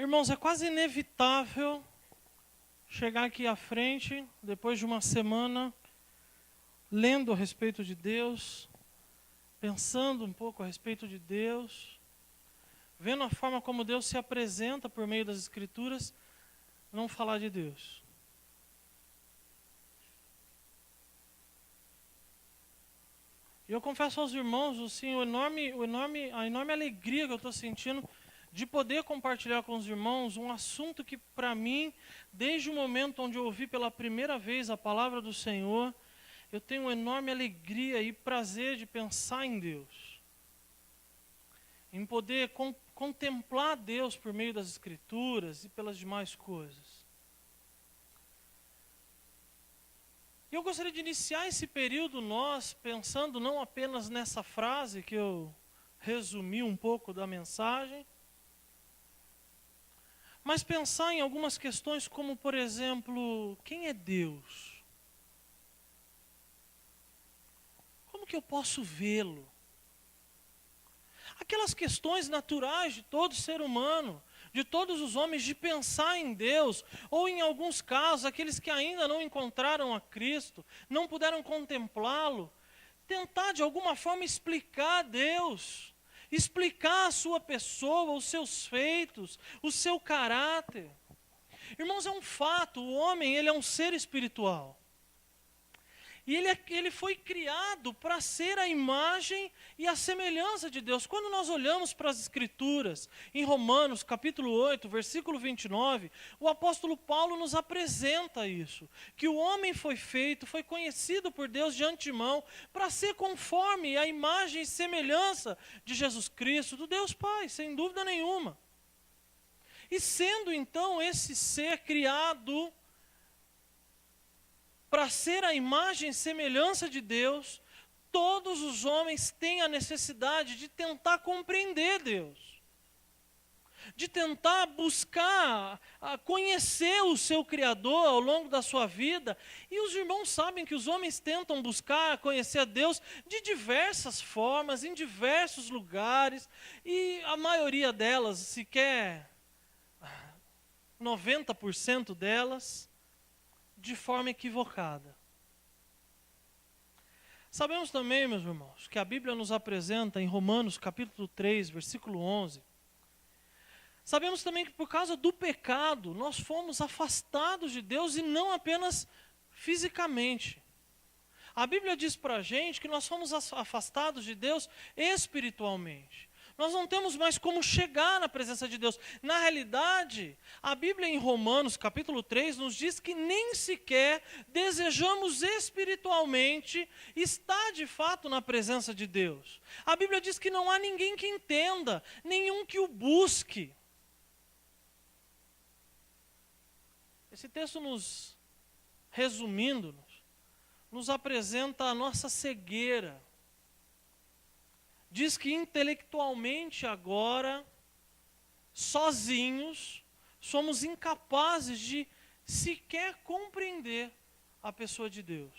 Irmãos, é quase inevitável chegar aqui à frente, depois de uma semana, lendo a respeito de Deus, pensando um pouco a respeito de Deus, vendo a forma como Deus se apresenta por meio das Escrituras, não falar de Deus. E eu confesso aos irmãos, assim, a enorme alegria que eu estou sentindo de poder compartilhar com os irmãos um assunto que, para mim, desde o momento onde eu ouvi pela primeira vez a palavra do Senhor, eu tenho uma enorme alegria e prazer de pensar em Deus. Em poder contemplar Deus por meio das Escrituras e pelas demais coisas. E eu gostaria de iniciar esse período nós pensando não apenas nessa frase que eu resumi um pouco da mensagem, mas pensar em algumas questões como, por exemplo, quem é Deus? Como que eu posso vê-lo? Aquelas questões naturais de todo ser humano, de todos os homens, de pensar em Deus, ou em alguns casos, aqueles que ainda não encontraram a Cristo, não puderam contemplá-lo, tentar de alguma forma explicar Deus, explicar a sua pessoa, os seus feitos, o seu caráter. Irmãos, é um fato, o homem ele é um ser espiritual. E ele foi criado para ser a imagem e a semelhança de Deus. Quando nós olhamos para as Escrituras, em Romanos capítulo 8, versículo 29, o apóstolo Paulo nos apresenta isso. Que o homem foi conhecido por Deus de antemão, para ser conforme a imagem e semelhança de Jesus Cristo, do Deus Pai, sem dúvida nenhuma. E sendo então esse ser criado para ser a imagem e semelhança de Deus, todos os homens têm a necessidade de tentar compreender Deus. De tentar buscar, conhecer o seu Criador ao longo da sua vida. E os irmãos sabem que os homens tentam buscar, conhecer a Deus de diversas formas, em diversos lugares. E a maioria delas, sequer 90% delas, de forma equivocada. Sabemos também, meus irmãos, que a Bíblia nos apresenta em Romanos capítulo 3, versículo 11. Sabemos também que por causa do pecado, nós fomos afastados de Deus e não apenas fisicamente. A Bíblia diz para a gente que nós fomos afastados de Deus espiritualmente. Nós não temos mais como chegar na presença de Deus. Na realidade, a Bíblia em Romanos capítulo 3 nos diz que nem sequer desejamos espiritualmente estar de fato na presença de Deus. A Bíblia diz que não há ninguém que entenda, nenhum que o busque. Esse texto resumindo, nos apresenta a nossa cegueira. Diz que intelectualmente agora, sozinhos, somos incapazes de sequer compreender a pessoa de Deus.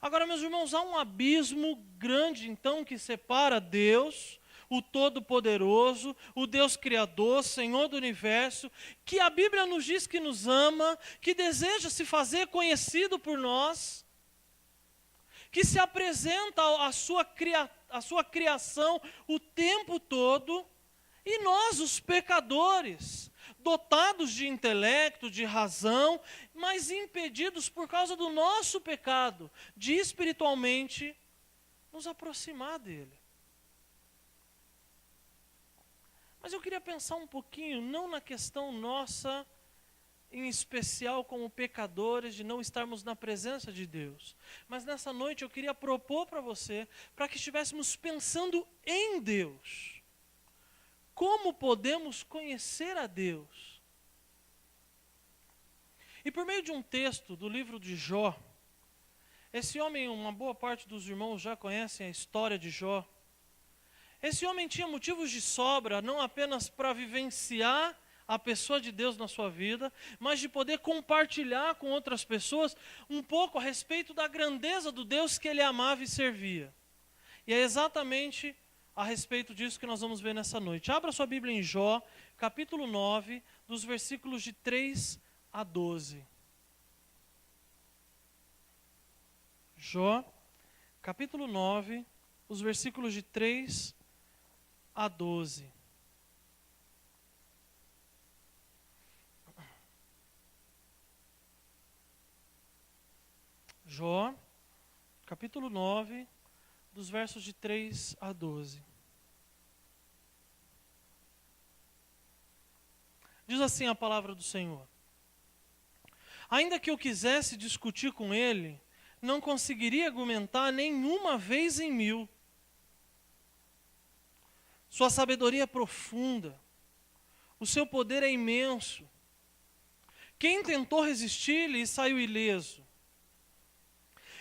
Agora, meus irmãos, há um abismo grande então que separa Deus, o Todo-Poderoso, o Deus Criador, Senhor do Universo, que a Bíblia nos diz que nos ama, que deseja se fazer conhecido por nós, que se apresenta a sua criação o tempo todo, e nós, os pecadores, dotados de intelecto, de razão, mas impedidos por causa do nosso pecado, de espiritualmente nos aproximar dele. Mas eu queria pensar um pouquinho, não na questão nossa, em especial como pecadores, de não estarmos na presença de Deus. Mas nessa noite eu queria propor para você, para que estivéssemos pensando em Deus. Como podemos conhecer a Deus? E por meio de um texto do livro de Jó, esse homem, uma boa parte dos irmãos já conhecem a história de Jó. Esse homem tinha motivos de sobra, não apenas para vivenciar a pessoa de Deus na sua vida, mas de poder compartilhar com outras pessoas um pouco a respeito da grandeza do Deus que ele amava e servia. E é exatamente a respeito disso que nós vamos ver nessa noite. Abra sua Bíblia em Jó, capítulo 9, dos versículos de 3 a 12. Jó, capítulo 9, os versículos de 3 a 12. Jó, capítulo 9, dos versos de 3 a 12. Diz assim a palavra do Senhor: ainda que eu quisesse discutir com ele, não conseguiria argumentar nenhuma vez em 1000. Sua sabedoria é profunda, o seu poder é imenso. Quem tentou resistir-lhe e saiu ileso?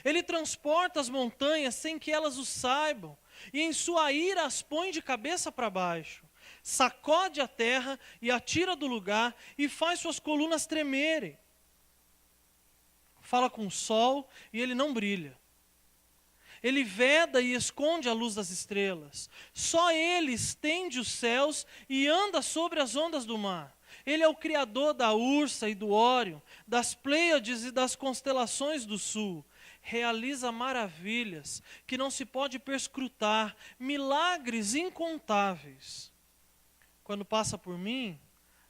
Ele transporta as montanhas sem que elas o saibam, e em sua ira as põe de cabeça para baixo. Sacode a terra e a tira do lugar, e faz suas colunas tremerem. Fala com o sol e ele não brilha. Ele veda e esconde a luz das estrelas. Só ele estende os céus e anda sobre as ondas do mar. Ele é o criador da Ursa e do Órion, das Pleiades e das constelações do sul. Realiza maravilhas que não se pode perscrutar, milagres incontáveis. Quando passa por mim,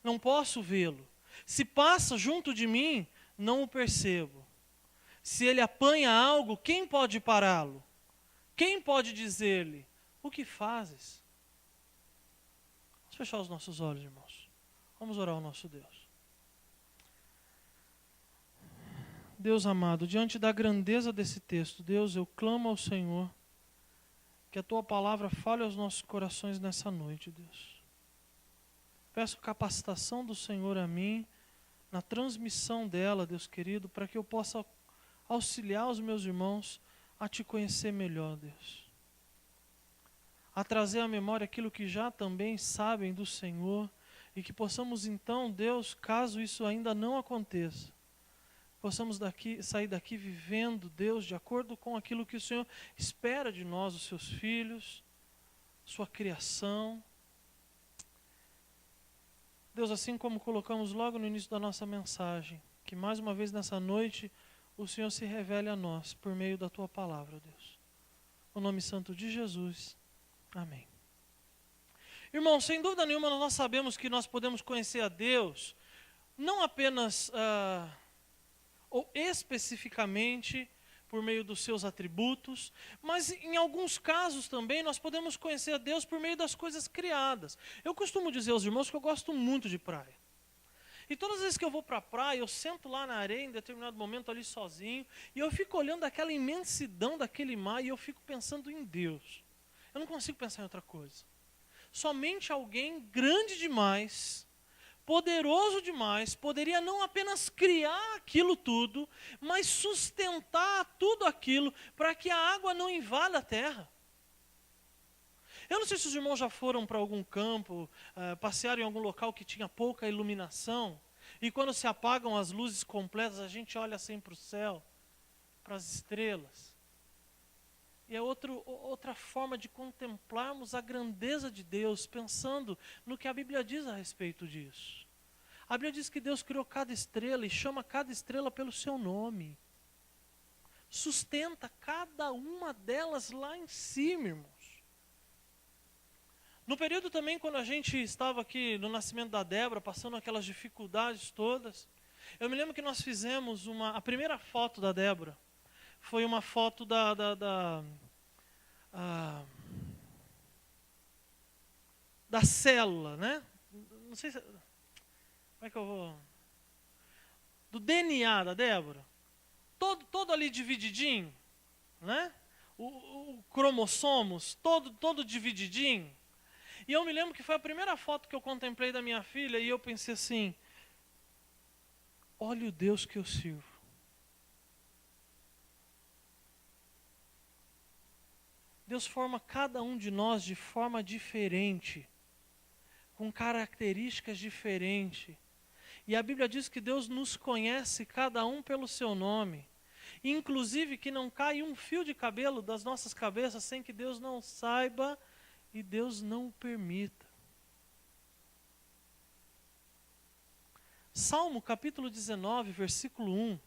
não posso vê-lo. Se passa junto de mim, não o percebo. Se ele apanha algo, quem pode pará-lo? Quem pode dizer-lhe: o que fazes? Vamos fechar os nossos olhos, irmãos. Vamos orar ao nosso Deus. Deus amado, diante da grandeza desse texto, Deus, eu clamo ao Senhor que a Tua palavra fale aos nossos corações nessa noite, Deus. Peço capacitação do Senhor a mim, na transmissão dela, Deus querido, para que eu possa auxiliar os meus irmãos a Te conhecer melhor, Deus. A trazer à memória aquilo que já também sabem do Senhor, e que possamos então, Deus, caso isso ainda não aconteça, possamos sair daqui vivendo, Deus, de acordo com aquilo que o Senhor espera de nós, os Seus filhos, Sua criação. Deus, assim como colocamos logo no início da nossa mensagem, que mais uma vez nessa noite o Senhor se revele a nós por meio da Tua palavra, Deus. No nome santo de Jesus. Amém. Irmão, sem dúvida nenhuma nós sabemos que nós podemos conhecer a Deus, não apenas ou especificamente por meio dos seus atributos, mas em alguns casos também nós podemos conhecer a Deus por meio das coisas criadas. Eu costumo dizer aos irmãos que eu gosto muito de praia. E todas as vezes que eu vou para a praia, eu sento lá na areia em determinado momento ali sozinho, e eu fico olhando aquela imensidão daquele mar e eu fico pensando em Deus. Eu não consigo pensar em outra coisa. Somente alguém grande demais, poderoso demais, poderia não apenas criar aquilo tudo, mas sustentar tudo aquilo para que a água não invada a terra. Eu não sei se os irmãos já foram para algum campo, passearam em algum local que tinha pouca iluminação, e quando se apagam as luzes completas, a gente olha assim para o céu, para as estrelas. E é outra forma de contemplarmos a grandeza de Deus, pensando no que a Bíblia diz a respeito disso. A Bíblia diz que Deus criou cada estrela e chama cada estrela pelo seu nome. Sustenta cada uma delas lá em cima, irmãos. No período também, quando a gente estava aqui no nascimento da Débora, passando aquelas dificuldades todas, eu me lembro que nós fizemos a primeira foto da Débora, foi uma foto da célula, né? Não sei se... Como é que eu vou... Do DNA da Débora. Todo ali divididinho, né? O cromossomos, todo divididinho. E eu me lembro que foi a primeira foto que eu contemplei da minha filha e eu pensei assim, olha o Deus que eu sirvo. Deus forma cada um de nós de forma diferente, com características diferentes. E a Bíblia diz que Deus nos conhece cada um pelo seu nome. Inclusive que não cai um fio de cabelo das nossas cabeças sem que Deus não saiba e Deus não o permita. Salmo capítulo 19, versículo 1.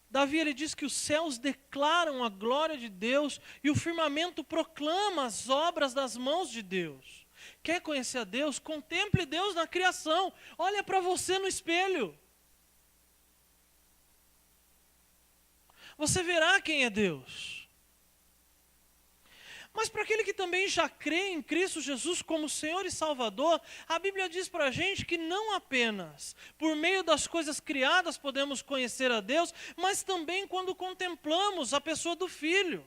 Davi, ele diz que os céus declaram a glória de Deus e o firmamento proclama as obras das mãos de Deus. Quer conhecer a Deus? Contemple Deus na criação. Olha para você no espelho. Você verá quem é Deus. Mas para aquele que também já crê em Cristo Jesus como Senhor e Salvador, a Bíblia diz para a gente que não apenas por meio das coisas criadas podemos conhecer a Deus, mas também quando contemplamos a pessoa do Filho.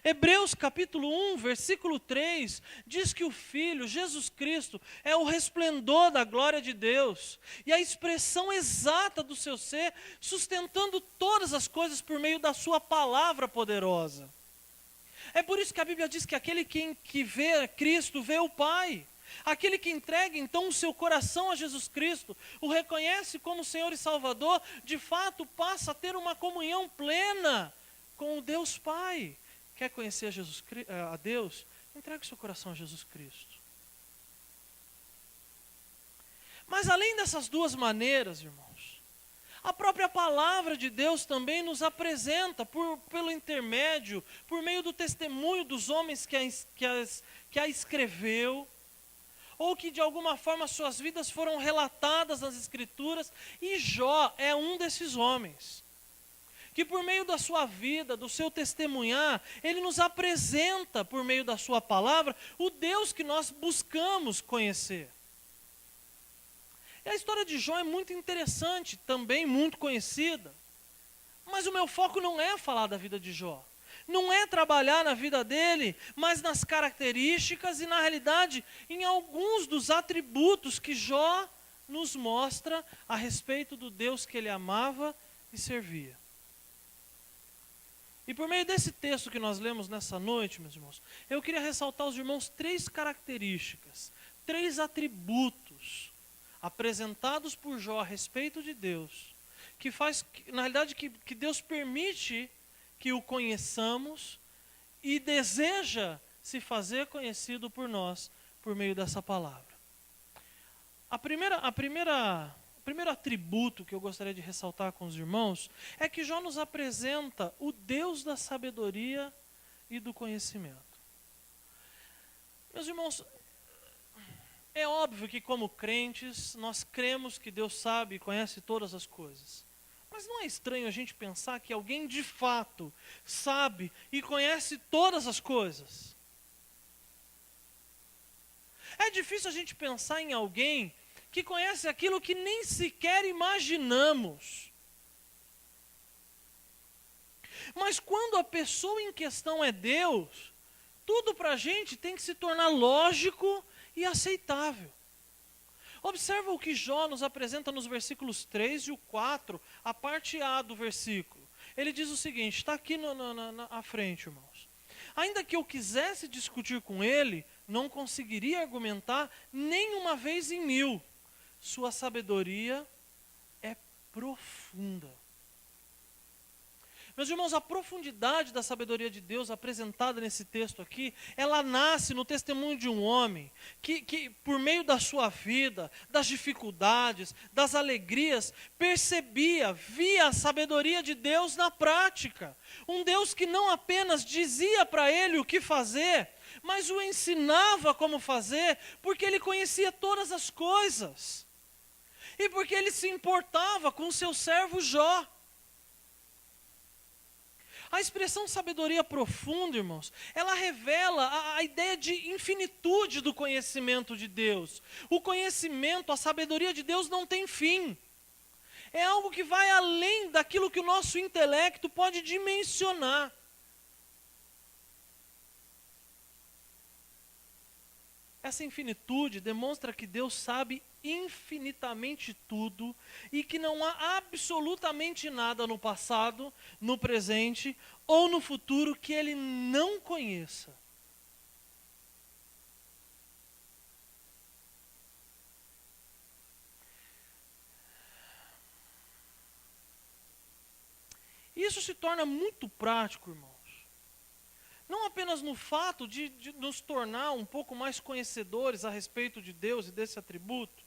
Hebreus capítulo 1, versículo 3, diz que o Filho, Jesus Cristo, é o resplendor da glória de Deus e a expressão exata do seu ser, sustentando todas as coisas por meio da sua palavra poderosa. É por isso que a Bíblia diz que aquele que vê Cristo, vê o Pai. Aquele que entrega então o seu coração a Jesus Cristo, o reconhece como Senhor e Salvador, de fato passa a ter uma comunhão plena com o Deus Pai. Quer conhecer a Deus? Entregue o seu coração a Jesus Cristo. Mas além dessas duas maneiras, irmãos, a própria palavra de Deus também nos apresenta, pelo intermédio, por meio do testemunho dos homens que a escreveu, ou que de alguma forma suas vidas foram relatadas nas Escrituras, e Jó é um desses homens, que por meio da sua vida, do seu testemunhar, ele nos apresenta, por meio da sua palavra, o Deus que nós buscamos conhecer. E a história de Jó é muito interessante, também muito conhecida. Mas o meu foco não é falar da vida de Jó. Não é trabalhar na vida dele, mas nas características e, na realidade, em alguns dos atributos que Jó nos mostra a respeito do Deus que ele amava e servia. E por meio desse texto que nós lemos nessa noite, meus irmãos, eu queria ressaltar aos irmãos 3 características, 3 atributos apresentados por Jó a respeito de Deus, que faz, na realidade, que Deus permite que o conheçamos e deseja se fazer conhecido por nós, por meio dessa palavra. O primeiro atributo que eu gostaria de ressaltar com os irmãos é que Jó nos apresenta o Deus da sabedoria e do conhecimento. Meus irmãos, é óbvio que como crentes nós cremos que Deus sabe e conhece todas as coisas. Mas não é estranho a gente pensar que alguém de fato sabe e conhece todas as coisas? É difícil a gente pensar em alguém que conhece aquilo que nem sequer imaginamos. Mas quando a pessoa em questão é Deus, tudo para a gente tem que se tornar lógico e aceitável. Observa o que Jó nos apresenta nos versículos 3 e o 4, a parte A do versículo. Ele diz o seguinte, está aqui à frente, irmãos. Ainda que eu quisesse discutir com ele, não conseguiria argumentar nem uma vez em 1000. Sua sabedoria é profunda. Meus irmãos, a profundidade da sabedoria de Deus apresentada nesse texto aqui, ela nasce no testemunho de um homem que por meio da sua vida, das dificuldades, das alegrias, percebia, via a sabedoria de Deus na prática. Um Deus que não apenas dizia para ele o que fazer, mas o ensinava como fazer, porque ele conhecia todas as coisas. E porque ele se importava com o seu servo Jó. A expressão sabedoria profunda, irmãos, ela revela a ideia de infinitude do conhecimento de Deus. O conhecimento, a sabedoria de Deus não tem fim. É algo que vai além daquilo que o nosso intelecto pode dimensionar. Essa infinitude demonstra que Deus sabe infinitamente tudo e que não há absolutamente nada no passado, no presente ou no futuro que Ele não conheça. Isso se torna muito prático, irmãos, Não apenas no fato de nos tornar um pouco mais conhecedores a respeito de Deus e desse atributo,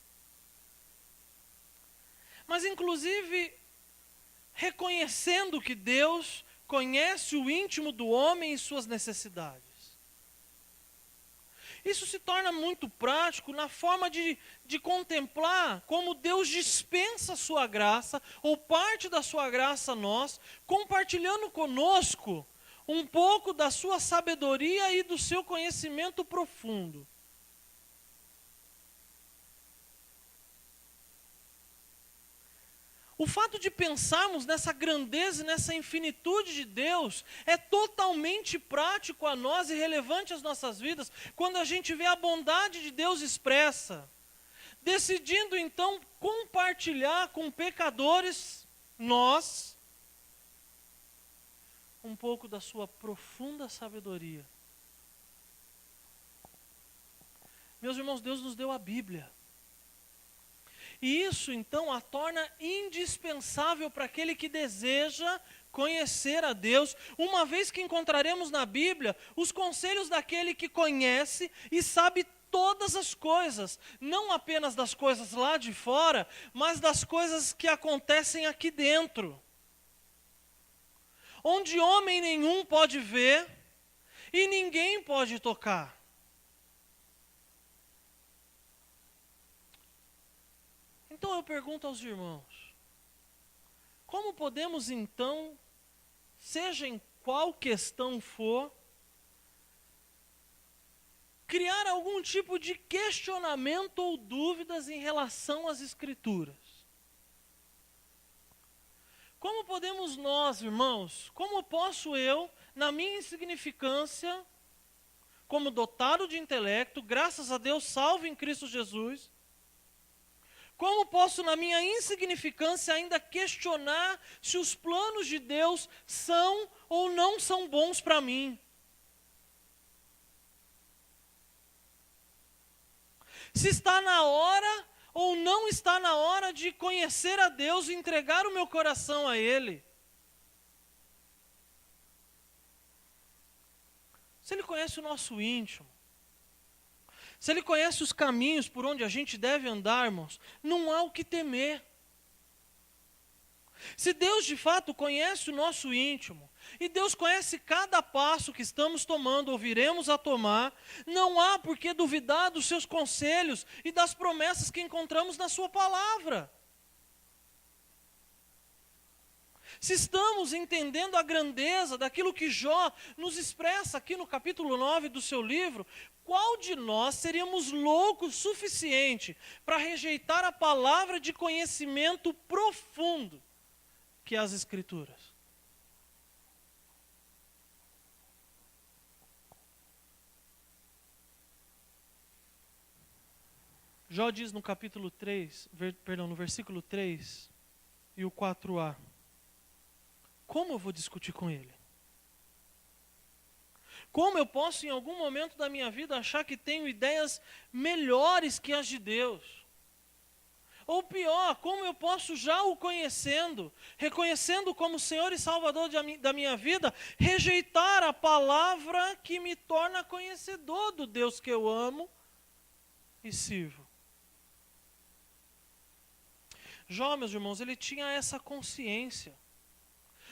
mas inclusive reconhecendo que Deus conhece o íntimo do homem e suas necessidades. Isso se torna muito prático na forma de contemplar como Deus dispensa a sua graça, ou parte da sua graça a nós, compartilhando conosco um pouco da sua sabedoria e do seu conhecimento profundo. O fato de pensarmos nessa grandeza e nessa infinitude de Deus é totalmente prático a nós e relevante às nossas vidas quando a gente vê a bondade de Deus expressa, decidindo então compartilhar com pecadores, nós, um pouco da sua profunda sabedoria. Meus irmãos, Deus nos deu a Bíblia. E isso, então, a torna indispensável para aquele que deseja conhecer a Deus, uma vez que encontraremos na Bíblia os conselhos daquele que conhece e sabe todas as coisas, não apenas das coisas lá de fora, mas das coisas que acontecem aqui dentro, onde homem nenhum pode ver e ninguém pode tocar. Então eu pergunto aos irmãos, como podemos então, seja em qual questão for, criar algum tipo de questionamento ou dúvidas em relação às Escrituras? Como podemos nós, irmãos, como posso eu, na minha insignificância, como dotado de intelecto, graças a Deus salvo em Cristo Jesus, como posso, na minha insignificância, ainda questionar se os planos de Deus são ou não são bons para mim? Se está na hora ou não está na hora de conhecer a Deus e entregar o meu coração a Ele? Se Ele conhece o nosso íntimo, se Ele conhece os caminhos por onde a gente deve andar, irmãos, não há o que temer. Se Deus de fato conhece o nosso íntimo, e Deus conhece cada passo que estamos tomando ou viremos a tomar, não há por que duvidar dos seus conselhos e das promessas que encontramos na sua palavra. Se estamos entendendo a grandeza daquilo que Jó nos expressa aqui no capítulo 9 do seu livro, qual de nós seríamos loucos o suficiente para rejeitar a palavra de conhecimento profundo que é as Escrituras? Jó diz no capítulo 3, no versículo 3 e o 4a, como eu vou discutir com ele? Como eu posso, em algum momento da minha vida, achar que tenho ideias melhores que as de Deus? Ou pior, como eu posso, já o conhecendo, reconhecendo como Senhor e Salvador da minha vida, rejeitar a palavra que me torna conhecedor do Deus que eu amo e sirvo? Jó, meus irmãos, ele tinha essa consciência.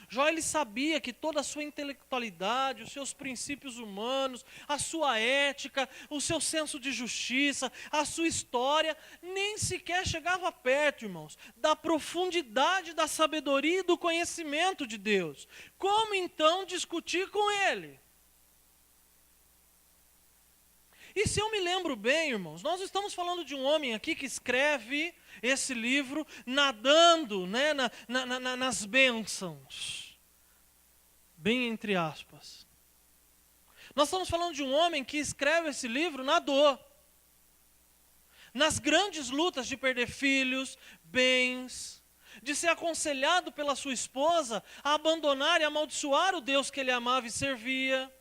Jó, ele sabia que toda a sua intelectualidade, os seus princípios humanos, a sua ética, o seu senso de justiça, a sua história, nem sequer chegava perto, irmãos, da profundidade da sabedoria e do conhecimento de Deus. Como então discutir com ele? E se eu me lembro bem, irmãos, nós estamos falando de um homem aqui que escreve esse livro nadando, né, nas bênçãos, bem entre aspas. Nós estamos falando de um homem que escreve esse livro na dor, nas grandes lutas de perder filhos, bens, de ser aconselhado pela sua esposa a abandonar e amaldiçoar o Deus que ele amava e servia.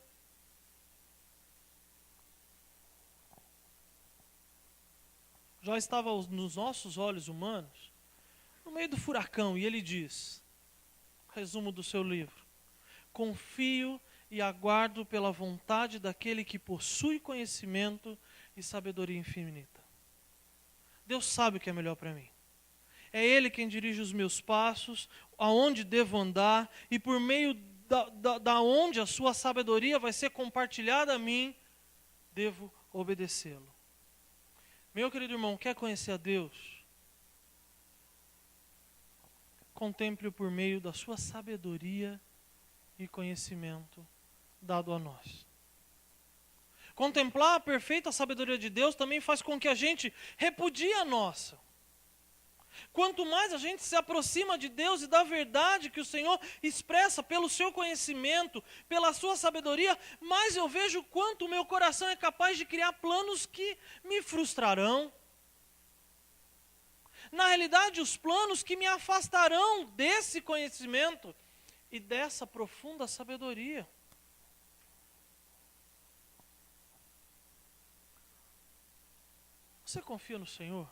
Jó estava nos nossos olhos humanos, no meio do furacão, e ele diz, resumo do seu livro: confio e aguardo pela vontade daquele que possui conhecimento e sabedoria infinita. Deus sabe o que é melhor para mim. É Ele quem dirige os meus passos, aonde devo andar, e por meio da onde a sua sabedoria vai ser compartilhada a mim, devo obedecê-lo. Meu querido irmão, quer conhecer a Deus? Contemple-o por meio da sua sabedoria e conhecimento dado a nós. Contemplar a perfeita sabedoria de Deus também faz com que a gente repudie a nossa. Quanto mais a gente se aproxima de Deus e da verdade que o Senhor expressa pelo seu conhecimento, pela sua sabedoria, mais eu vejo quanto o meu coração é capaz de criar planos que me frustrarão. Na realidade, os planos que me afastarão desse conhecimento e dessa profunda sabedoria. Você confia no Senhor?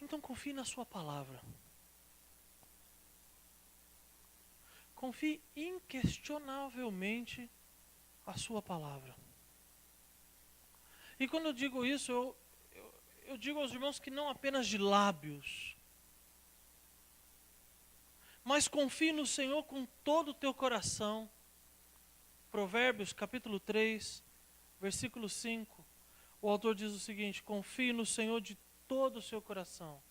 Então confie na sua palavra. Confie inquestionavelmente a sua palavra. E quando eu digo isso, eu digo aos irmãos que não apenas de lábios, mas confie no Senhor com todo o teu coração. Provérbios capítulo 3, versículo 5, o autor diz o seguinte: confie no Senhor de todo o seu coração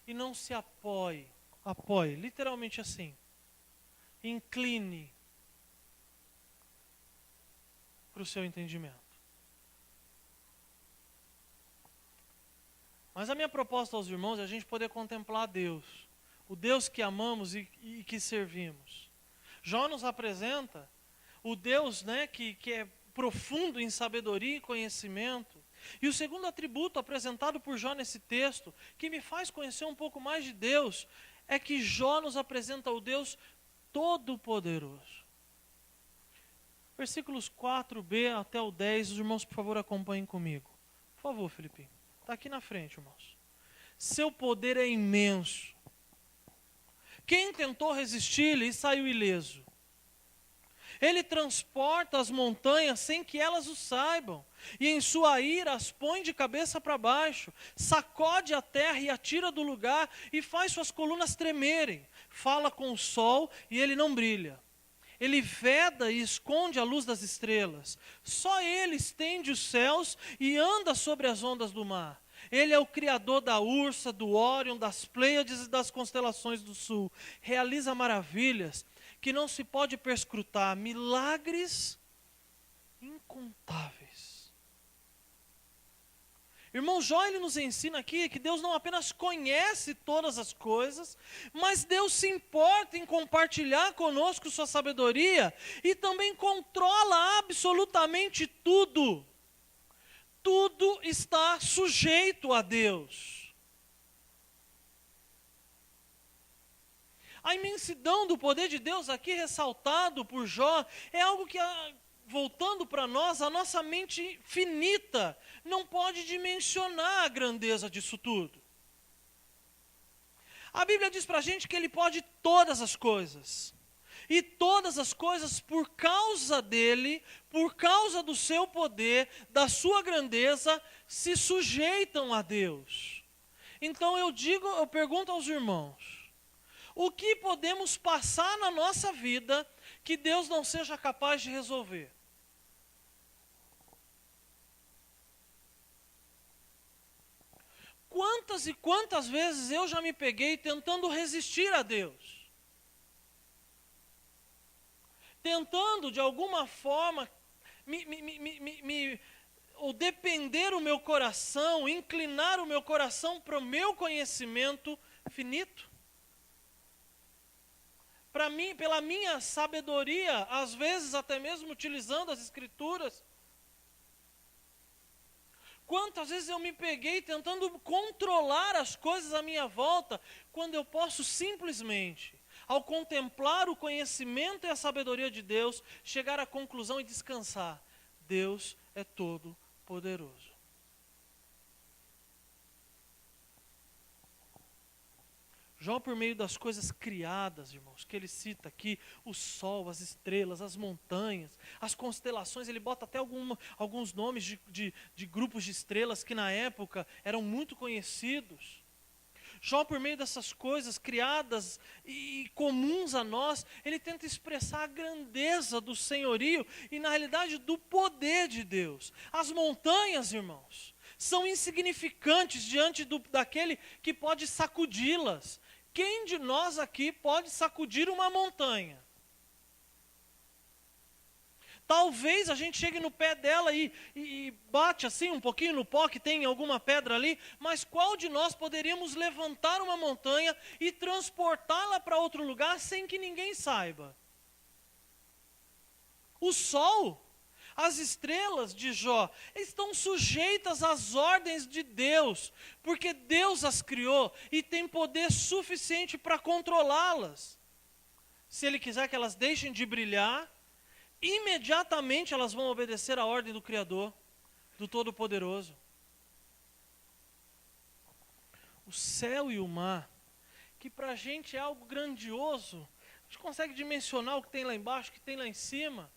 e não se apoie, literalmente assim, incline para o seu entendimento. Mas a minha proposta aos irmãos é a gente poder contemplar Deus, o Deus que amamos e que servimos. Jó nos apresenta o Deus, que é profundo em sabedoria e conhecimento. E o segundo atributo apresentado por Jó nesse texto, que me faz conhecer um pouco mais de Deus, é que Jó nos apresenta o Deus Todo-Poderoso. Versículos 4b até o 10, os irmãos, por favor, acompanhem comigo. Por favor, Felipinho. Está aqui na frente, irmãos. Seu poder é imenso. Quem tentou resistir-lhe e saiu ileso? Ele transporta as montanhas sem que elas o saibam, e em sua ira as põe de cabeça para baixo, sacode a terra e a tira do lugar, e faz suas colunas tremerem. Fala com o sol e ele não brilha. Ele veda e esconde a luz das estrelas. Só ele estende os céus e anda sobre as ondas do mar. Ele é o criador da Ursa, do Órion, das Pleiades e das constelações do sul. Realiza maravilhas que não se pode perscrutar, milagres incontáveis. Irmão Jó, ele nos ensina aqui que Deus não apenas conhece todas as coisas, mas Deus se importa em compartilhar conosco sua sabedoria e também controla absolutamente tudo. Tudo está sujeito a Deus. A imensidão do poder de Deus aqui ressaltado por Jó é algo que, voltando para nós, a nossa mente finita não pode dimensionar a grandeza disso tudo. A Bíblia diz para a gente que Ele pode todas as coisas. E todas as coisas, por causa dEle, por causa do seu poder, da sua grandeza, se sujeitam a Deus. Então eu pergunto aos irmãos: o que podemos passar na nossa vida que Deus não seja capaz de resolver? Quantas e quantas vezes eu já me peguei tentando resistir a Deus? Tentando, de alguma forma, ou depender o meu coração, inclinar o meu coração para o meu conhecimento finito. Para mim, pela minha sabedoria, às vezes até mesmo utilizando as Escrituras. Quantas vezes eu me peguei tentando controlar as coisas à minha volta, quando eu posso simplesmente, ao contemplar o conhecimento e a sabedoria de Deus, chegar à conclusão e descansar: Deus é todo poderoso. Jó, por meio das coisas criadas, irmãos, que ele cita aqui, o sol, as estrelas, as montanhas, as constelações, ele bota até alguns nomes de grupos de estrelas que na época eram muito conhecidos. Jó, por meio dessas coisas criadas e comuns a nós, ele tenta expressar a grandeza do senhorio e, na realidade, do poder de Deus. As montanhas, irmãos, são insignificantes diante daquele que pode sacudi-las. Quem de nós aqui pode sacudir uma montanha? Talvez a gente chegue no pé dela e bate assim um pouquinho no pó, que tem alguma pedra ali, mas qual de nós poderíamos levantar uma montanha e transportá-la para outro lugar sem que ninguém saiba? O sol, as estrelas de Jó, estão sujeitas às ordens de Deus, porque Deus as criou e tem poder suficiente para controlá-las. Se Ele quiser que elas deixem de brilhar, imediatamente elas vão obedecer à ordem do Criador, do Todo-Poderoso. O céu e o mar, que para a gente é algo grandioso, a gente consegue dimensionar o que tem lá embaixo, o que tem lá em cima.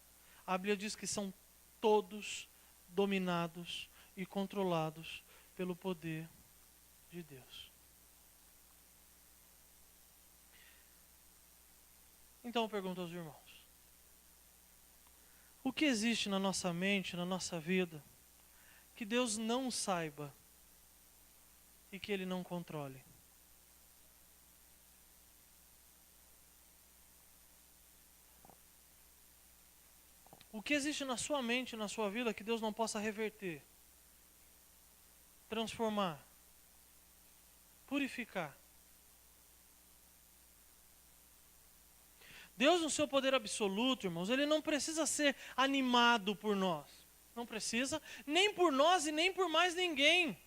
A Bíblia diz que são todos dominados e controlados pelo poder de Deus. Então eu pergunto aos irmãos, o que existe na nossa mente, na nossa vida, que Deus não saiba e que Ele não controle? O que existe na sua mente, na sua vida, que Deus não possa reverter, transformar, purificar? Deus, no seu poder absoluto, irmãos, Ele não precisa ser animado por nós. Não precisa, nem por nós e nem por mais ninguém.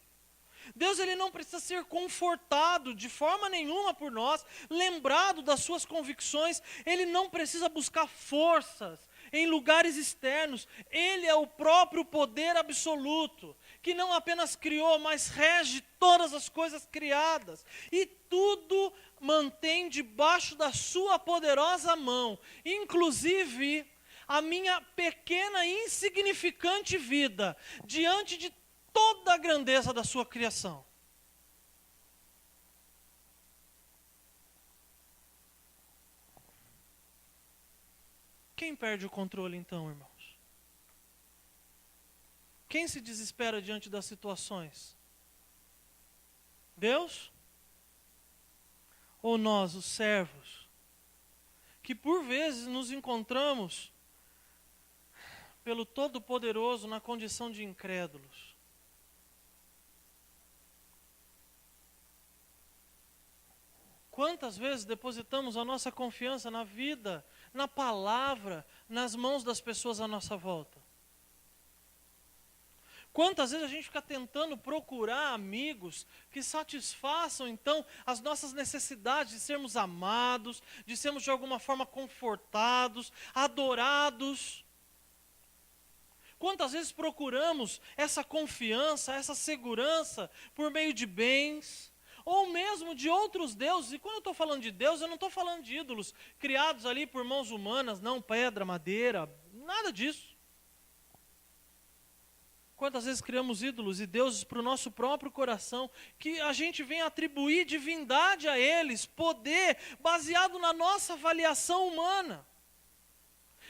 Deus, Ele não precisa ser confortado de forma nenhuma por nós, lembrado das suas convicções. Ele não precisa buscar forças em lugares externos. Ele é o próprio poder absoluto, que não apenas criou, mas rege todas as coisas criadas. E tudo mantém debaixo da sua poderosa mão, inclusive a minha pequena e insignificante vida, diante de toda a grandeza da sua criação. Quem perde o controle então, irmãos? Quem se desespera diante das situações? Deus? Ou nós, os servos, que por vezes nos encontramos pelo Todo-Poderoso na condição de incrédulos? Quantas vezes depositamos a nossa confiança na vida, na palavra, nas mãos das pessoas à nossa volta? Quantas vezes a gente fica tentando procurar amigos que satisfaçam então as nossas necessidades de sermos amados, de sermos de alguma forma confortados, adorados? Quantas vezes procuramos essa confiança, essa segurança por meio de bens, ou mesmo de outros deuses? E quando eu estou falando de Deus, eu não estou falando de ídolos criados ali por mãos humanas, não pedra, madeira, nada disso. Quantas vezes criamos ídolos e deuses para o nosso próprio coração, que a gente vem atribuir divindade a eles, poder, baseado na nossa avaliação humana.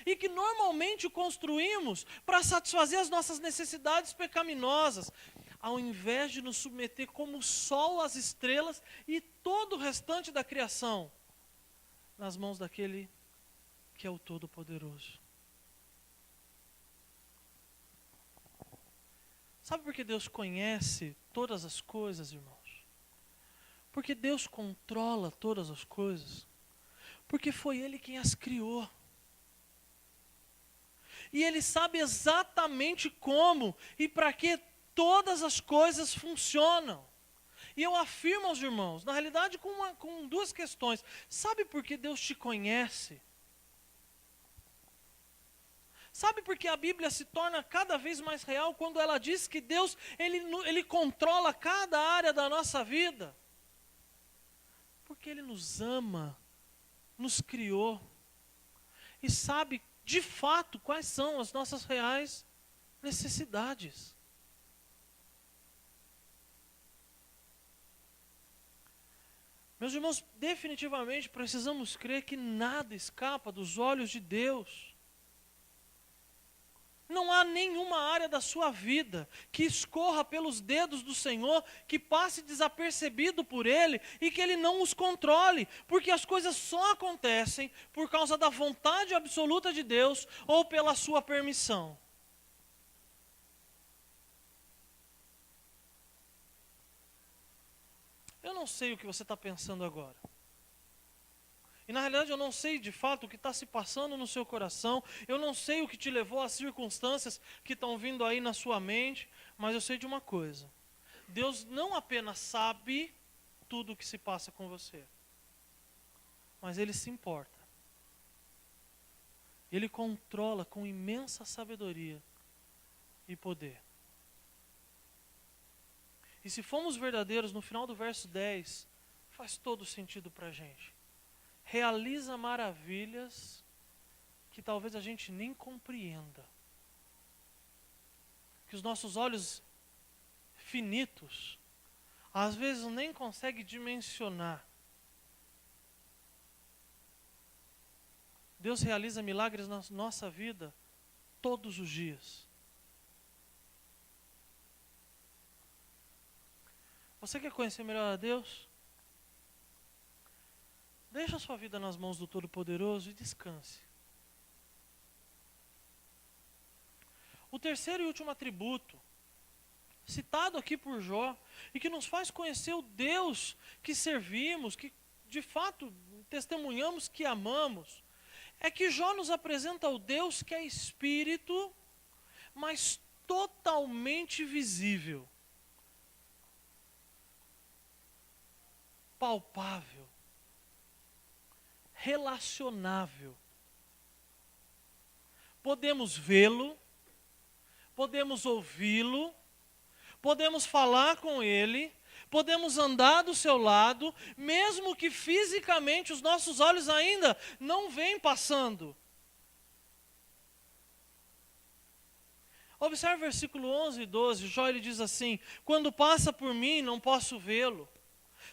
E que normalmente construímos para satisfazer as nossas necessidades pecaminosas, ao invés de nos submeter como o sol, as estrelas e todo o restante da criação, nas mãos daquele que é o Todo-Poderoso. Sabe por que Deus conhece todas as coisas, irmãos? Porque Deus controla todas as coisas. Porque foi Ele quem as criou. E Ele sabe exatamente como e para que todas as coisas funcionam. E eu afirmo aos irmãos, na realidade com duas questões. Sabe por que Deus te conhece? Sabe por que a Bíblia se torna cada vez mais real quando ela diz que Deus, Ele controla cada área da nossa vida? porque Ele nos ama, nos criou e sabe de fato quais são as nossas reais necessidades. Meus irmãos, definitivamente precisamos crer que nada escapa dos olhos de Deus. Não há nenhuma área da sua vida que escorra pelos dedos do Senhor, que passe desapercebido por Ele e que Ele não os controle, porque as coisas só acontecem por causa da vontade absoluta de Deus ou pela sua permissão. Eu não sei o que você está pensando agora. E na realidade eu não sei de fato o que está se passando no seu coração, eu não sei o que te levou às circunstâncias que estão vindo aí na sua mente, mas eu sei de uma coisa: Deus não apenas sabe tudo o que se passa com você, mas Ele se importa. Ele controla com imensa sabedoria e poder. E se formos verdadeiros, no final do verso 10, faz todo sentido para a gente. Realiza maravilhas que talvez a gente nem compreenda. Que os nossos olhos finitos, às vezes nem conseguem dimensionar. Deus realiza milagres na nossa vida todos os dias. Você quer conhecer melhor a Deus? Deixa a sua vida nas mãos do Todo-Poderoso e descanse. O terceiro e último atributo, citado aqui por Jó, e que nos faz conhecer o Deus que servimos, que de fato testemunhamos que amamos, é que Jó nos apresenta o Deus que é espírito, mas totalmente visível, palpável, relacionável. Podemos vê-lo, podemos ouvi-lo, podemos falar com Ele, podemos andar do seu lado, mesmo que fisicamente os nossos olhos ainda não veem passando. Observe o versículo 11 e 12, Jó ele diz assim: quando passa por mim não posso vê-lo.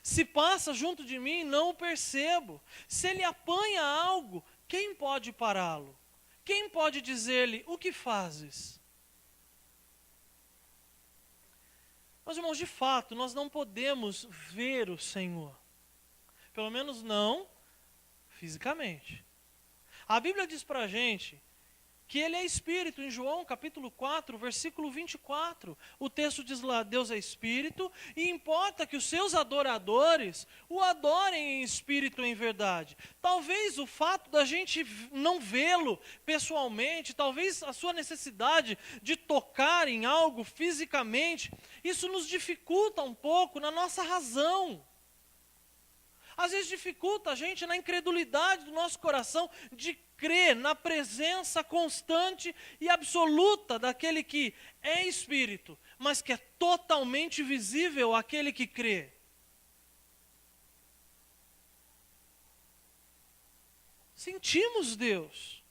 Se passa junto de mim, não o percebo. Se ele apanha algo, quem pode pará-lo? Quem pode dizer-lhe, o que fazes? Meus irmãos, de fato, nós não podemos ver o Senhor. Pelo menos não fisicamente. A Bíblia diz para a gente que Ele é Espírito. Em João capítulo 4, versículo 24, o texto diz lá: Deus é Espírito, e importa que os seus adoradores o adorem em espírito e em verdade. Talvez o fato da gente não vê-lo pessoalmente, talvez a sua necessidade de tocar em algo fisicamente, isso nos dificulta um pouco na nossa razão. Às vezes dificulta a gente na incredulidade do nosso coração de crer na presença constante e absoluta daquele que é Espírito, mas que é totalmente visível àquele que crê. Sentimos Deus.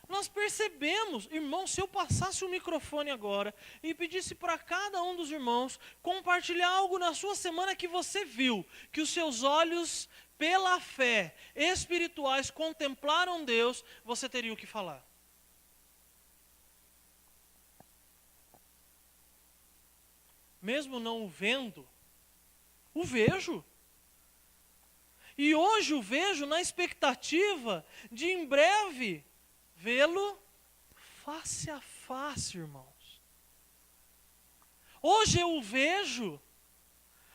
Nós percebemos, irmão, se eu passasse o microfone agora e pedisse para cada um dos irmãos compartilhar algo na sua semana que você viu, que os seus olhos, pela fé, espirituais, contemplaram Deus, você teria o que falar. Mesmo não o vendo, o vejo. E hoje o vejo na expectativa de em breve vê-lo face a face, irmãos. Hoje eu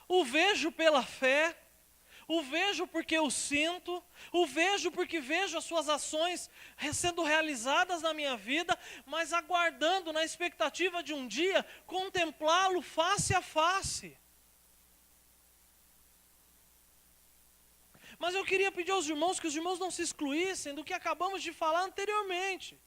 o vejo pela fé, o vejo porque eu sinto, o vejo porque vejo as suas ações sendo realizadas na minha vida, mas aguardando na expectativa de um dia contemplá-lo face a face. Mas eu queria pedir aos irmãos que os irmãos não se excluíssem do que acabamos de falar anteriormente.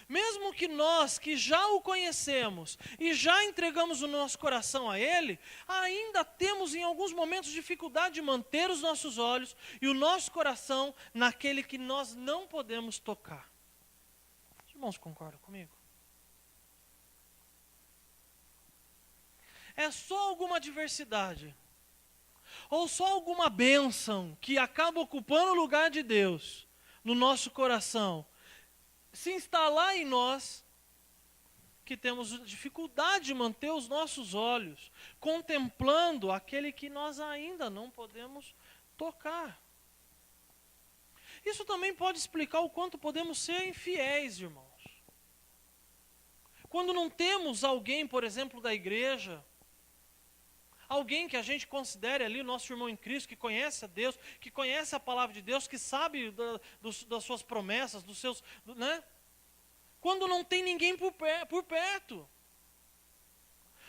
Mesmo que nós que já o conhecemos e já entregamos o nosso coração a Ele, ainda temos em alguns momentos dificuldade de manter os nossos olhos e o nosso coração naquele que nós não podemos tocar. Os irmãos concordam comigo? É só alguma adversidade, ou só alguma bênção que acaba ocupando o lugar de Deus no nosso coração, se instalar em nós, que temos dificuldade de manter os nossos olhos contemplando aquele que nós ainda não podemos tocar. Isso também pode explicar o quanto podemos ser infiéis, irmãos. Quando não temos alguém, por exemplo, da igreja, alguém que a gente considere ali o nosso irmão em Cristo, que conhece a Deus, que conhece a palavra de Deus, que sabe das suas promessas, dos seus, né? Quando não tem ninguém por perto.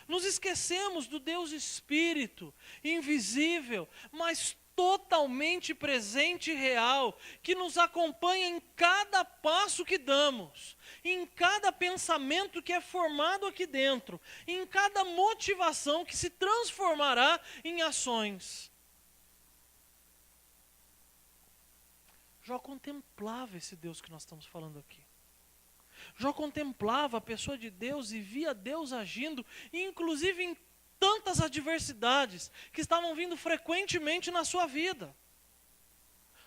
Nos esquecemos do Deus Espírito, invisível, mas totalmente presente e real, que nos acompanha em cada passo que damos, em cada pensamento que é formado aqui dentro, em cada motivação que se transformará em ações. Jó contemplava esse Deus que nós estamos falando aqui. Jó contemplava a pessoa de Deus e via Deus agindo, inclusive em tantas adversidades que estavam vindo frequentemente na sua vida.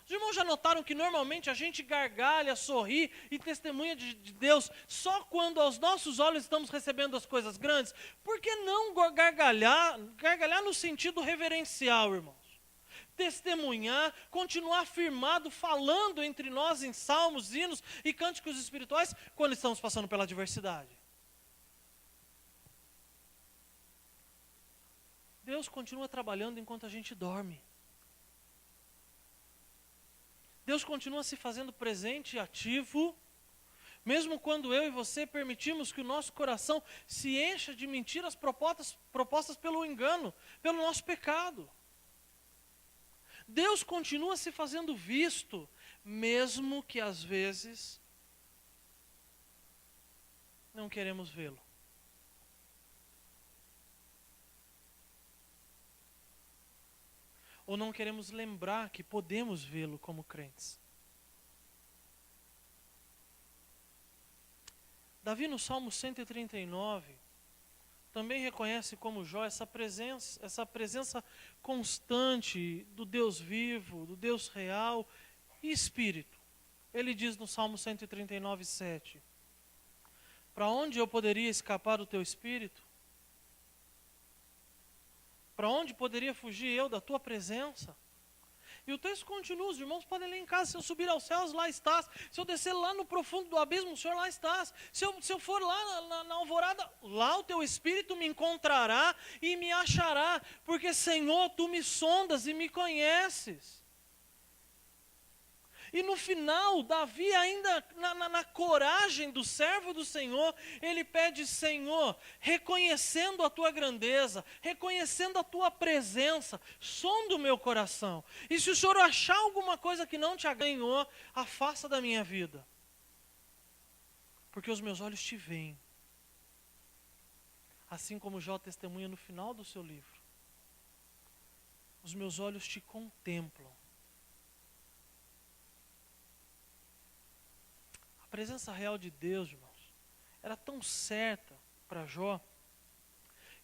Os irmãos já notaram que normalmente a gente gargalha, sorri e testemunha de Deus só quando aos nossos olhos estamos recebendo as coisas grandes? Por que não gargalhar no sentido reverencial, irmãos? Testemunhar, continuar firmado, falando entre nós em salmos, hinos e cânticos espirituais quando estamos passando pela adversidade. Deus continua trabalhando enquanto a gente dorme. Deus continua se fazendo presente e ativo, mesmo quando eu e você permitimos que o nosso coração se encha de mentiras propostas pelo engano, pelo nosso pecado. Deus continua se fazendo visto, mesmo que às vezes não queremos vê-lo. Ou não queremos lembrar que podemos vê-lo como crentes. Davi no Salmo 139 também reconhece como Jó essa presença constante do Deus vivo, do Deus real e Espírito. Ele diz no Salmo 139, 7: para onde eu poderia escapar do teu Espírito? Para onde poderia fugir eu da tua presença? E o texto continua, os irmãos podem ler em casa: se eu subir aos céus, lá estás. Se eu descer lá no profundo do abismo, o Senhor lá estás. Se eu for lá na alvorada, lá o teu Espírito me encontrará e me achará. Porque, Senhor, tu me sondas e me conheces. E no final, Davi ainda na coragem do servo do Senhor, ele pede: Senhor, reconhecendo a tua grandeza, reconhecendo a tua presença, sonda o meu coração. E se o Senhor achar alguma coisa que não te agranhou, afasta da minha vida. Porque os meus olhos te veem. Assim como Jó testemunha no final do seu livro. Os meus olhos te contemplam. A presença real de Deus, irmãos, era tão certa para Jó,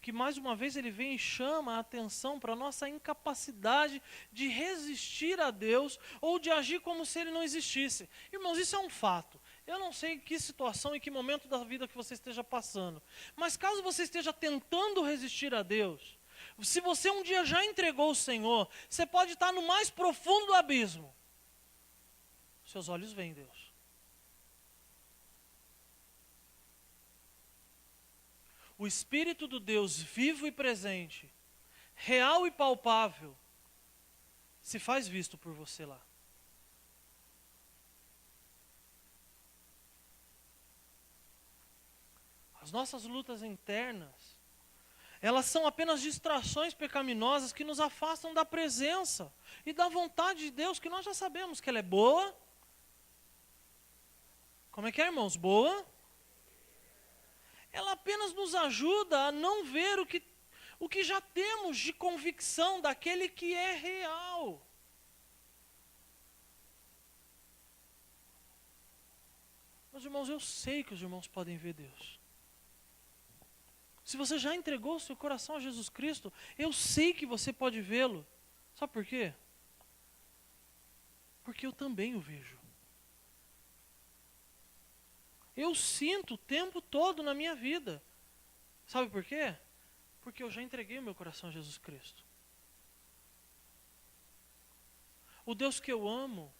que mais uma vez ele vem e chama a atenção para a nossa incapacidade de resistir a Deus ou de agir como se Ele não existisse. Irmãos, isso é um fato. Eu não sei em que situação, em que momento da vida que você esteja passando, mas caso você esteja tentando resistir a Deus, se você um dia já entregou o Senhor, você pode estar no mais profundo do abismo. Seus olhos veem Deus. O Espírito do Deus vivo e presente, real e palpável, se faz visto por você lá. As nossas lutas internas, elas são apenas distrações pecaminosas que nos afastam da presença e da vontade de Deus, que nós já sabemos que ela é boa. Como é que é, irmãos? Boa, apenas nos ajuda a não ver o que já temos de convicção daquele que é real. Meus irmãos, eu sei que os irmãos podem ver Deus. Se você já entregou o seu coração a Jesus Cristo, eu sei que você pode vê-lo. Sabe por quê? Porque eu também o vejo. Eu sinto o tempo todo na minha vida. Sabe por quê? Porque eu já entreguei o meu coração a Jesus Cristo. O Deus que eu amo,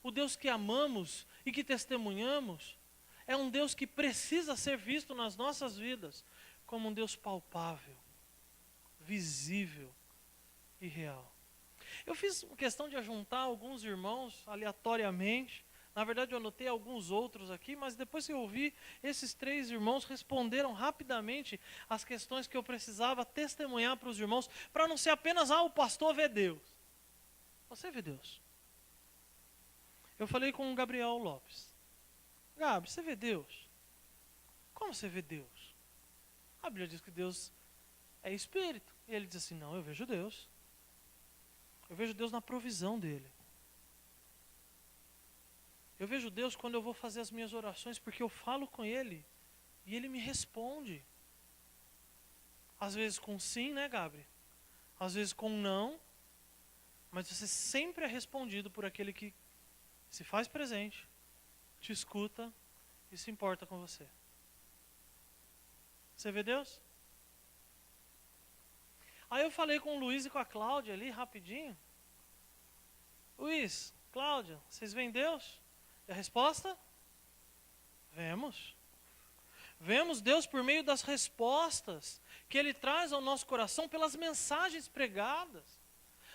o Deus que amamos e que testemunhamos, é um Deus que precisa ser visto nas nossas vidas como um Deus palpável, visível e real. Eu fiz questão de ajuntar alguns irmãos aleatoriamente. Na verdade, eu anotei alguns outros aqui, mas depois que eu ouvi, esses 3 irmãos responderam rapidamente as questões que eu precisava testemunhar para os irmãos, para não ser apenas, o pastor vê Deus. Você vê Deus. Eu falei com o Gabriel Lopes. Gabriel, você vê Deus? Como você vê Deus? A Bíblia diz que Deus é espírito. E ele diz assim, não, eu vejo Deus. Eu vejo Deus na provisão dele. Eu vejo Deus quando eu vou fazer as minhas orações, porque eu falo com Ele e Ele me responde. Às vezes com sim, né, Gabriel? Às vezes com não, mas você sempre é respondido por aquele que se faz presente, te escuta e se importa com você. Você vê Deus? Aí eu falei com o Luiz e com a Cláudia ali, rapidinho. Luiz, Cláudia, vocês veem Deus? E a resposta? Vemos. Vemos Deus por meio das respostas que Ele traz ao nosso coração pelas mensagens pregadas.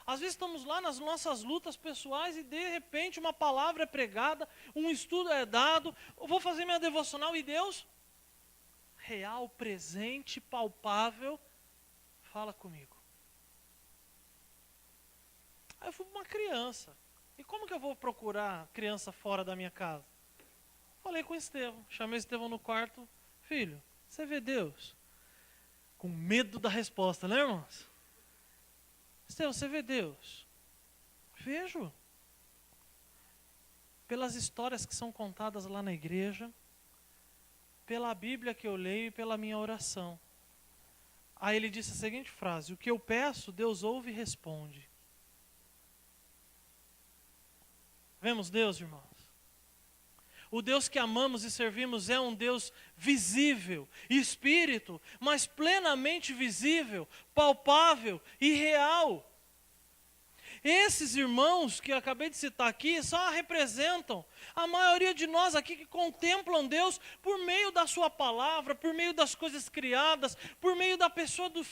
Às vezes estamos lá nas nossas lutas pessoais e de repente uma palavra é pregada, um estudo é dado, eu vou fazer minha devocional e Deus, real, presente, palpável, fala comigo. Aí eu fui uma criança. E como que eu vou procurar criança fora da minha casa? Falei com o Estevão, chamei o Estevão no quarto. Filho, você vê Deus? Com medo da resposta, né, irmãos? Estevão, você vê Deus? Vejo. Pelas histórias que são contadas lá na igreja, pela Bíblia que eu leio e pela minha oração. Aí ele disse a seguinte frase, o que eu peço, Deus ouve e responde. Vemos Deus, irmãos? O Deus que amamos e servimos é um Deus visível, espírito, mas plenamente visível, palpável e real. Esses irmãos que eu acabei de citar aqui só representam a maioria de nós aqui que contemplam Deus por meio da sua palavra, por meio das coisas criadas, por meio da pessoa do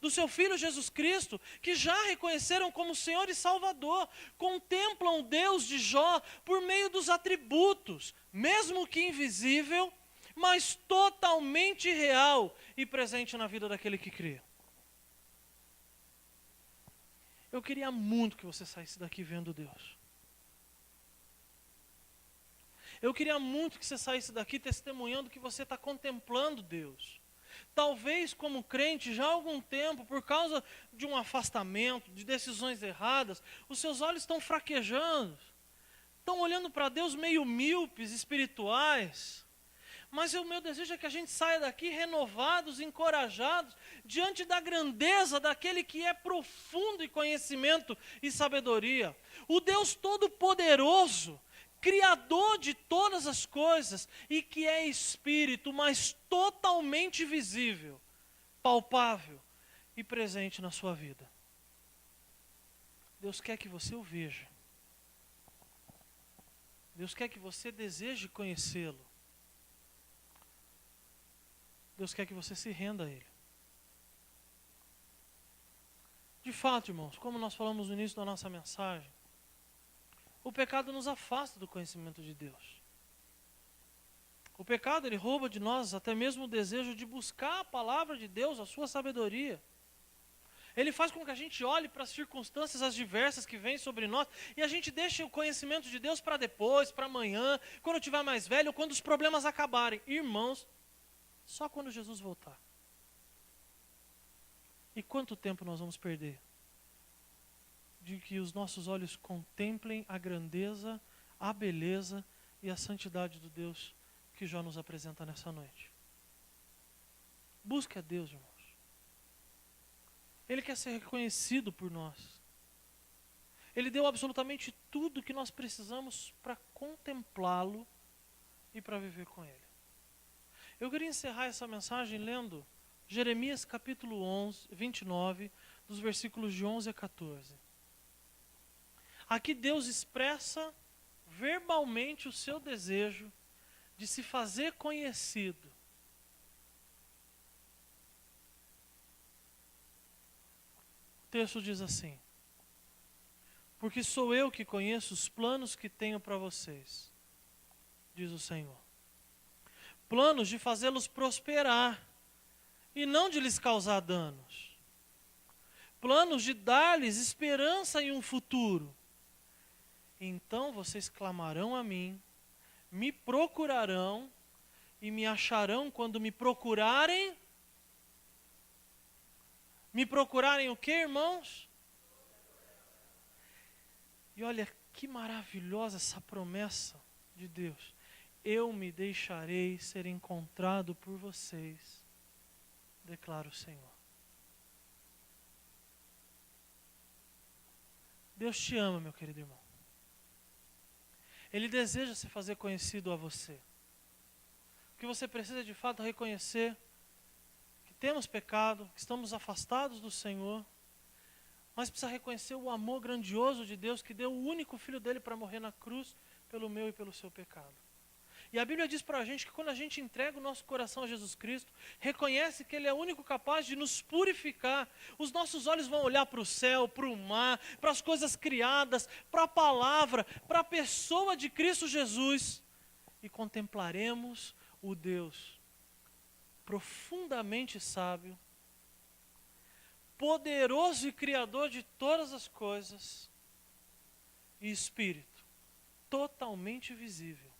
seu Filho Jesus Cristo, que já reconheceram como Senhor e Salvador. Contemplam o Deus de Jó por meio dos atributos, mesmo que invisível, mas totalmente real e presente na vida daquele que crê. Eu queria muito que você saísse daqui vendo Deus. Eu queria muito que você saísse daqui testemunhando que você está contemplando Deus. Talvez como crente, já há algum tempo, por causa de um afastamento, de decisões erradas, os seus olhos estão fraquejando. Estão olhando para Deus meio míopes, espirituais. Mas o meu desejo é que a gente saia daqui renovados, encorajados, diante da grandeza daquele que é profundo em conhecimento e sabedoria. O Deus Todo-Poderoso, Criador de todas as coisas, e que é Espírito, mas totalmente visível, palpável e presente na sua vida. Deus quer que você o veja. Deus quer que você deseje conhecê-lo. Deus quer que você se renda a Ele. De fato, irmãos, como nós falamos no início da nossa mensagem, o pecado nos afasta do conhecimento de Deus. O pecado, ele rouba de nós até mesmo o desejo de buscar a palavra de Deus, a sua sabedoria. Ele faz com que a gente olhe para as circunstâncias adversas que vêm sobre nós e a gente deixe o conhecimento de Deus para depois, para amanhã, quando eu estiver mais velho, quando os problemas acabarem. Irmãos, Só quando Jesus voltar. E quanto tempo nós vamos perder? De que os nossos olhos contemplem a grandeza, a beleza e a santidade do Deus que Jó nos apresenta nessa noite. Busque a Deus, irmãos. Ele quer ser reconhecido por nós. Ele deu absolutamente tudo que nós precisamos para contemplá-lo e para viver com Ele. Eu queria encerrar essa mensagem lendo Jeremias capítulo 29, dos versículos de 11 a 14. Aqui Deus expressa verbalmente o seu desejo de se fazer conhecido. O texto diz assim: porque sou eu que conheço os planos que tenho para vocês, diz o Senhor. Planos de fazê-los prosperar e não de lhes causar danos. Planos de dar-lhes esperança e um futuro. Então vocês clamarão a mim, me procurarão e me acharão quando me procurarem. Me procurarem o quê, irmãos? E olha que maravilhosa essa promessa de Deus. Eu me deixarei ser encontrado por vocês, declara o Senhor. Deus te ama, meu querido irmão. Ele deseja se fazer conhecido a você. O que você precisa de fato é reconhecer que temos pecado, que estamos afastados do Senhor, mas precisa reconhecer o amor grandioso de Deus que deu o único Filho dele para morrer na cruz pelo meu e pelo seu pecado. E a Bíblia diz para a gente que quando a gente entrega o nosso coração a Jesus Cristo, reconhece que Ele é o único capaz de nos purificar, os nossos olhos vão olhar para o céu, para o mar, para as coisas criadas, para a palavra, para a pessoa de Cristo Jesus, e contemplaremos o Deus profundamente sábio, poderoso e criador de todas as coisas, e Espírito, totalmente visível,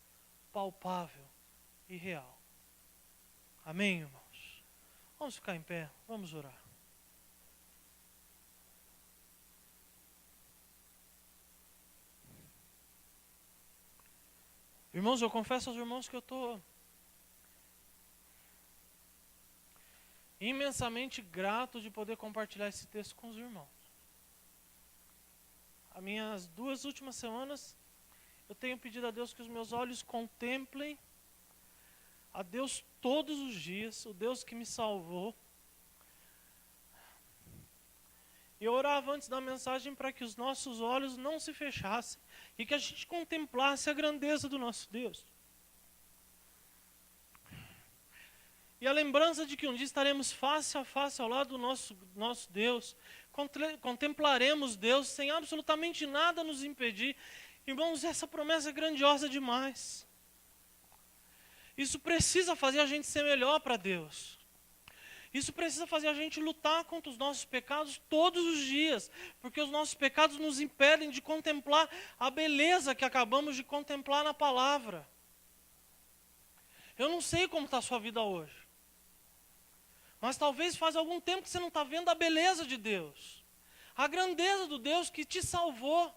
palpável e real. Amém, irmãos? Vamos ficar em pé, vamos orar. Irmãos, eu confesso aos irmãos que eu estou imensamente grato de poder compartilhar esse texto com os irmãos. As minhas 2 últimas semanas, eu tenho pedido a Deus que os meus olhos contemplem a Deus todos os dias, o Deus que me salvou. E eu orava antes da mensagem para que os nossos olhos não se fechassem e que a gente contemplasse a grandeza do nosso Deus. E a lembrança de que um dia estaremos face a face ao lado do nosso Deus, contemplaremos Deus sem absolutamente nada nos impedir. Irmãos, essa promessa é grandiosa demais. Isso precisa fazer a gente ser melhor para Deus. Isso precisa fazer a gente lutar contra os nossos pecados todos os dias, porque os nossos pecados nos impedem de contemplar a beleza que acabamos de contemplar na palavra. Eu não sei como está a sua vida hoje, mas talvez faz algum tempo que você não está vendo a beleza de Deus, a grandeza do Deus que te salvou,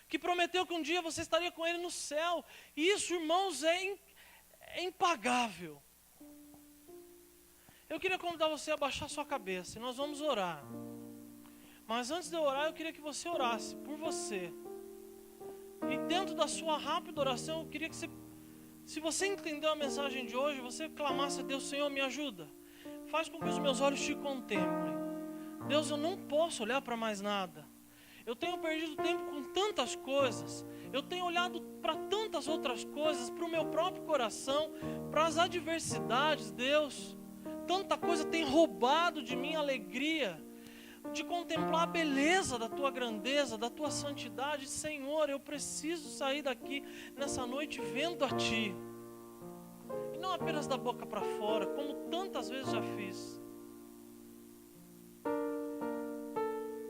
que prometeu que um dia você estaria com Ele no céu. E isso, irmãos, é impagável. Eu queria convidar você a baixar sua cabeça e nós vamos orar. Mas antes de eu orar, eu queria que você orasse por você. E dentro da sua rápida oração, eu queria que você, se você entendeu a mensagem de hoje, você clamasse a Deus: Senhor, me ajuda. Faz com que os meus olhos te contemplem. Deus, eu não posso olhar para mais nada. Eu tenho perdido tempo com tantas coisas. Eu tenho olhado para tantas outras coisas, para o meu próprio coração, para as adversidades, Deus. Tanta coisa tem roubado de mim a alegria de contemplar a beleza da Tua grandeza, da Tua santidade. Senhor, eu preciso sair daqui nessa noite vendo a Ti. E não apenas da boca para fora, como tantas vezes já fiz.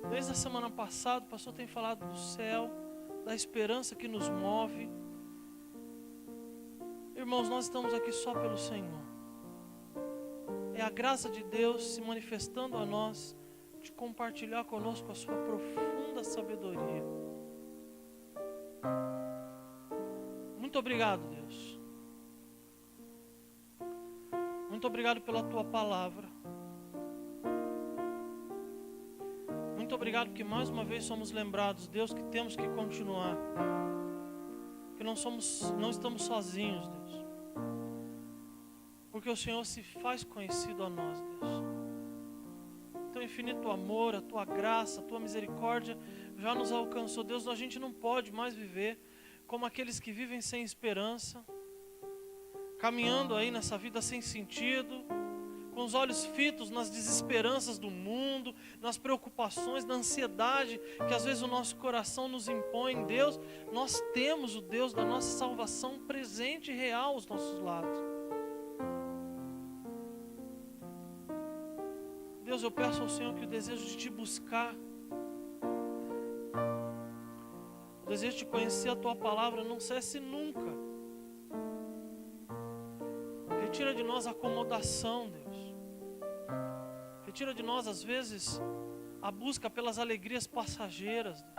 Desde a semana passada, o pastor tem falado do céu, da esperança que nos move. Irmãos, nós estamos aqui só pelo Senhor. é a graça de Deus se manifestando a nós, de compartilhar conosco a sua profunda sabedoria. Muito obrigado, Deus. Muito obrigado pela tua palavra. Muito obrigado porque mais uma vez somos lembrados, Deus, que temos que continuar. Que não estamos sozinhos, Deus. Porque o Senhor se faz conhecido a nós, Deus. Teu infinito amor, a tua graça, a tua misericórdia já nos alcançou. Deus, a gente não pode mais viver como aqueles que vivem sem esperança, caminhando aí nessa vida sem sentido, com os olhos fitos nas desesperanças do mundo, nas preocupações, na ansiedade que às vezes o nosso coração nos impõe. Deus, nós temos o Deus da nossa salvação presente e real aos nossos lados. Deus, eu peço ao Senhor que o desejo de te buscar, o desejo de conhecer a tua palavra não cesse nunca. Retira de nós a acomodação, Deus. Retira de nós, às vezes, a busca pelas alegrias passageiras, Deus.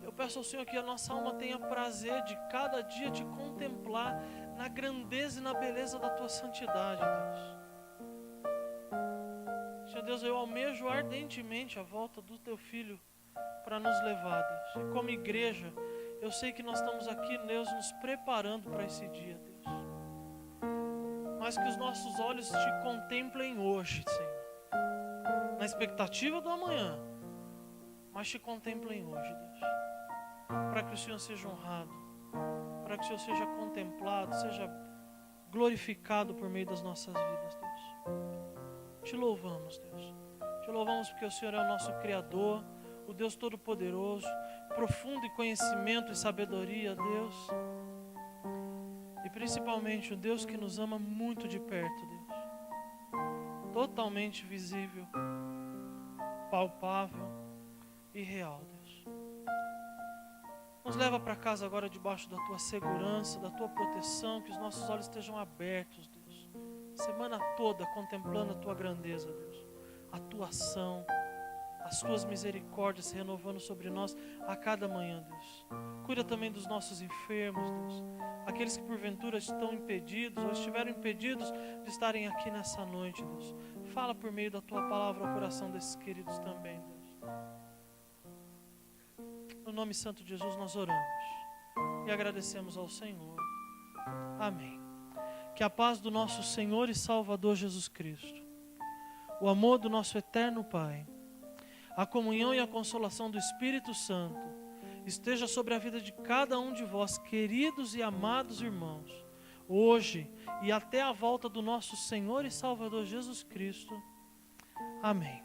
Eu peço ao Senhor que a nossa alma tenha prazer de cada dia te contemplar na grandeza e na beleza da tua santidade, Deus. Senhor Deus, eu almejo ardentemente a volta do teu Filho para nos levar, Deus. E como igreja, eu sei que nós estamos aqui, Deus, nos preparando para esse dia, Deus. Mas que os nossos olhos te contemplem hoje, Senhor. Na expectativa do amanhã, mas te contemplem hoje, Deus. Para que o Senhor seja honrado, para que o Senhor seja contemplado, seja glorificado por meio das nossas vidas, Deus. Te louvamos, Deus. Te louvamos porque o Senhor é o nosso Criador, o Deus Todo-Poderoso, profundo em conhecimento e sabedoria, Deus. E principalmente o Deus que nos ama muito de perto, Deus. Totalmente visível, palpável e real, Deus. Nos leva para casa agora debaixo da tua segurança, da tua proteção, que os nossos olhos estejam abertos, Deus. Semana toda contemplando a tua grandeza, Deus. A tua ação, as tuas misericórdias se renovando sobre nós a cada manhã, Deus. Cuida também dos nossos enfermos, Deus. Aqueles que porventura estão impedidos ou estiveram impedidos de estarem aqui nessa noite, Deus. Fala por meio da tua palavra ao coração desses queridos também, Deus. No nome santo de Jesus nós oramos e agradecemos ao Senhor. Amém. Que a paz do nosso Senhor e Salvador Jesus Cristo, o amor do nosso eterno Pai, a comunhão e a consolação do Espírito Santo esteja sobre a vida de cada um de vós, queridos e amados irmãos, hoje e até a volta do nosso Senhor e Salvador Jesus Cristo. Amém.